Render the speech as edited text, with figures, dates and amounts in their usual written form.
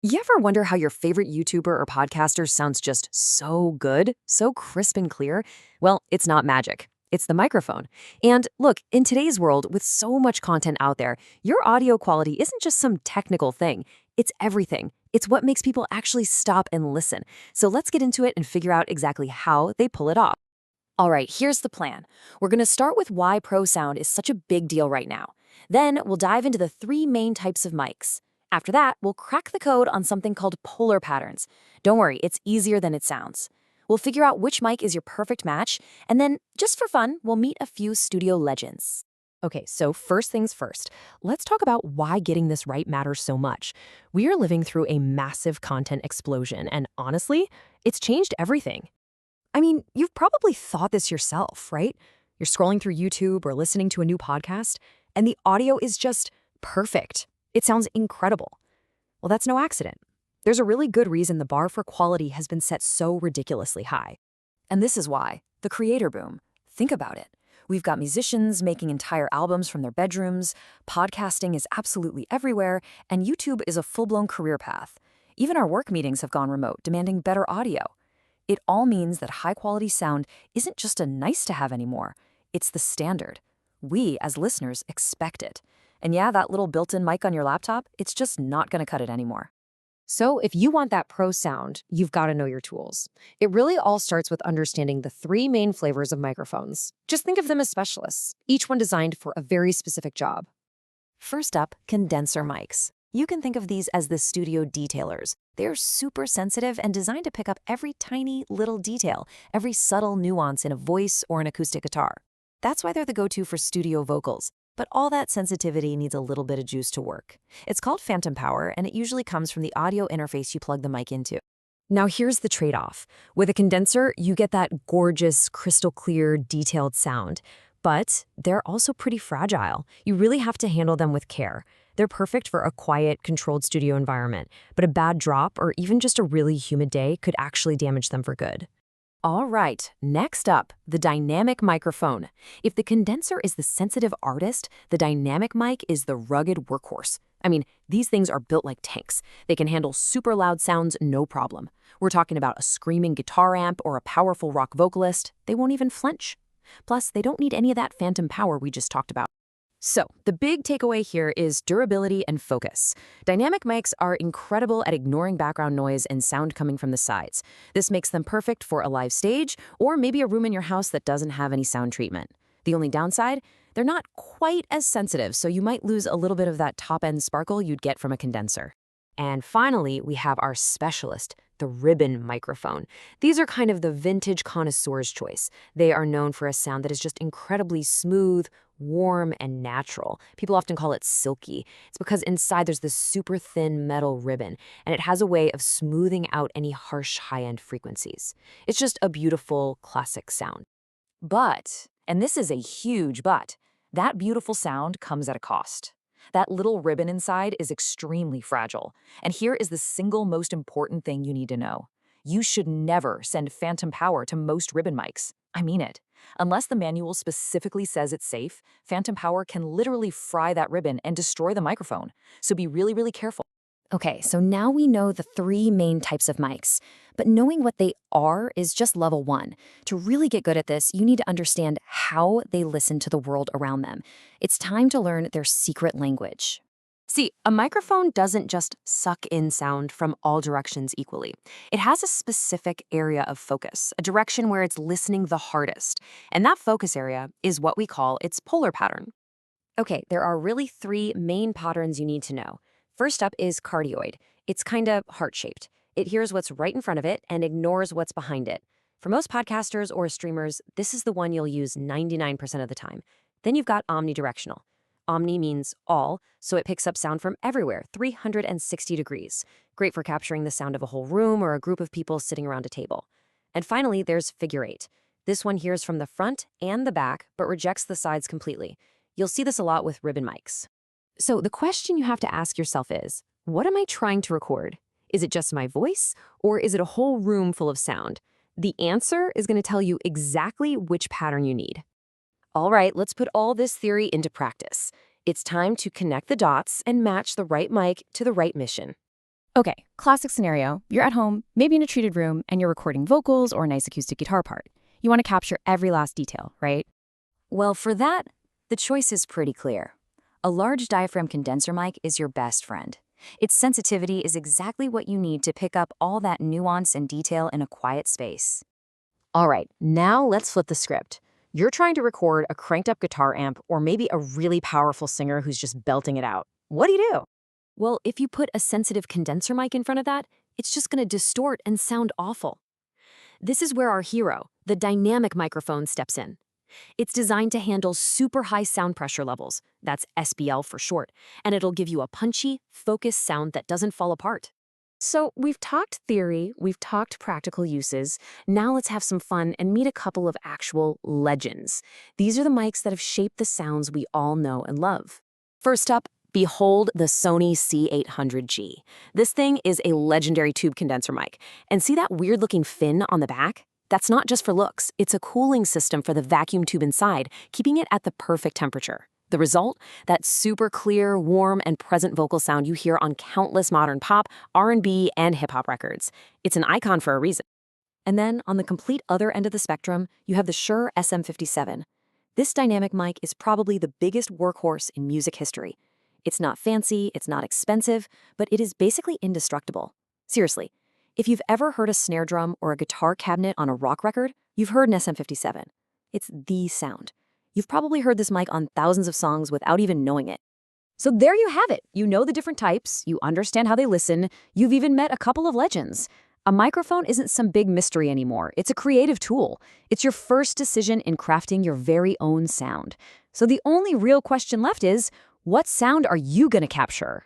You ever wonder how your favorite YouTuber or podcaster sounds just so good, so crisp and clear? Well, it's not magic. It's the microphone. And look, in today's world, with so much content out there, your audio quality isn't just some technical thing. It's everything. It's what makes people actually stop and listen. So let's get into it and figure out exactly how they pull it off. All right, here's the plan. We're going to start with why pro sound is such a big deal right now. Then we'll dive into the three main types of mics. After that, we'll crack the code on something called polar patterns. Don't worry, it's easier than it sounds. We'll figure out which mic is your perfect match, and then, just for fun, we'll meet a few studio legends. Okay, so first things first, let's talk about why getting this right matters so much. We are living through a massive content explosion, and honestly, it's changed everything. I mean, you've probably thought this yourself, right? You're scrolling through YouTube or listening to a new podcast, and the audio is just perfect. It sounds incredible. Well, that's no accident. There's a really good reason the bar for quality has been set so ridiculously high. And this is why. The creator boom. Think about it. We've got musicians making entire albums from their bedrooms, podcasting is absolutely everywhere, and YouTube is a full-blown career path. Even our work meetings have gone remote, demanding better audio. It all means that high-quality sound isn't just a nice-to-have anymore. It's the standard. We, as listeners, expect it. And yeah, that little built-in mic on your laptop, it's just not going to cut it anymore. So if you want that pro sound, you've got to know your tools. It really all starts with understanding the three main flavors of microphones. Just think of them as specialists, each one designed for a very specific job. First up, condenser mics. You can think of these as the studio detailers. They're super sensitive and designed to pick up every tiny little detail, every subtle nuance in a voice or an acoustic guitar. That's why they're the go-to for studio vocals. But all that sensitivity needs a little bit of juice to work. It's called phantom power, and it usually comes from the audio interface you plug the mic into. Now here's the trade-off. With a condenser, you get that gorgeous, crystal clear, detailed sound. But they're also pretty fragile. You really have to handle them with care. They're perfect for a quiet, controlled studio environment, but a bad drop or even just a really humid day could actually damage them for good. All right, next up, the dynamic microphone. If the condenser is the sensitive artist, the dynamic mic is the rugged workhorse. I mean, these things are built like tanks. They can handle super loud sounds, no problem. We're talking about a screaming guitar amp or a powerful rock vocalist. They won't even flinch. Plus, they don't need any of that phantom power we just talked about. So, the big takeaway here is durability and focus. Dynamic mics are incredible at ignoring background noise and sound coming from the sides. This makes them perfect for a live stage or maybe a room in your house that doesn't have any sound treatment. The only downside? They're not quite as sensitive, so you might lose a little bit of that top-end sparkle you'd get from a condenser. And finally, we have our specialist, the ribbon microphone. These are kind of the vintage connoisseur's choice. They are known for a sound that is just incredibly smooth, warm, and natural. People often call it silky. It's because inside there's this super thin metal ribbon, and it has a way of smoothing out any harsh high-end frequencies. It's just a beautiful, classic sound. But, and this is a huge but, that beautiful sound comes at a cost. That little ribbon inside is extremely fragile. And here is the single most important thing you need to know. You should never send phantom power to most ribbon mics. I mean it. Unless the manual specifically says it's safe, phantom power can literally fry that ribbon and destroy the microphone. So be really, really careful. Okay, so now we know the three main types of mics, but knowing what they are is just level one. To really get good at this, you need to understand how they listen to the world around them. It's time to learn their secret language. See, a microphone doesn't just suck in sound from all directions equally. It has a specific area of focus, a direction where it's listening the hardest. And that focus area is what we call its polar pattern. Okay, there are really three main patterns you need to know. First up is cardioid. It's kinda heart-shaped. It hears what's right in front of it and ignores what's behind it. For most podcasters or streamers, this is the one you'll use 99% of the time. Then you've got omnidirectional. Omni means all, so it picks up sound from everywhere, 360 degrees. Great for capturing the sound of a whole room or a group of people sitting around a table. And finally, there's figure eight. This one hears from the front and the back, but rejects the sides completely. You'll see this a lot with ribbon mics. So the question you have to ask yourself is, what am I trying to record? Is it just my voice, or is it a whole room full of sound? The answer is going to tell you exactly which pattern you need. All right, let's put all this theory into practice. It's time to connect the dots and match the right mic to the right mission. Okay, classic scenario. You're at home, maybe in a treated room, and you're recording vocals or a nice acoustic guitar part. You want to capture every last detail, right? Well, for that, the choice is pretty clear. A large diaphragm condenser mic is your best friend. Its sensitivity is exactly what you need to pick up all that nuance and detail in a quiet space. All right, now let's flip the script. You're trying to record a cranked-up guitar amp or maybe a really powerful singer who's just belting it out. What do you do? Well, if you put a sensitive condenser mic in front of that, it's just going to distort and sound awful. This is where our hero, the dynamic microphone, steps in. It's designed to handle super high sound pressure levels, that's SPL for short, and it'll give you a punchy, focused sound that doesn't fall apart. So we've talked theory, we've talked practical uses. Now let's have some fun and meet a couple of actual legends. These are the mics that have shaped the sounds we all know and love. First up, behold the Sony C800G. This thing is a legendary tube condenser mic. And see that weird-looking fin on the back? That's not just for looks. It's a cooling system for the vacuum tube inside, keeping it at the perfect temperature. The result? That super clear, warm, and present vocal sound you hear on countless modern pop, R&B, and hip-hop records. It's an icon for a reason. And then, on the complete other end of the spectrum, you have the Shure SM57. This dynamic mic is probably the biggest workhorse in music history. It's not fancy, it's not expensive, but it is basically indestructible. Seriously, if you've ever heard a snare drum or a guitar cabinet on a rock record, you've heard an SM57. It's the sound. You've probably heard this mic on thousands of songs without even knowing it. So there you have it. You know the different types, you understand how they listen, you've even met a couple of legends. A microphone isn't some big mystery anymore. It's a creative tool. It's your first decision in crafting your very own sound. So the only real question left is, what sound are you going to capture?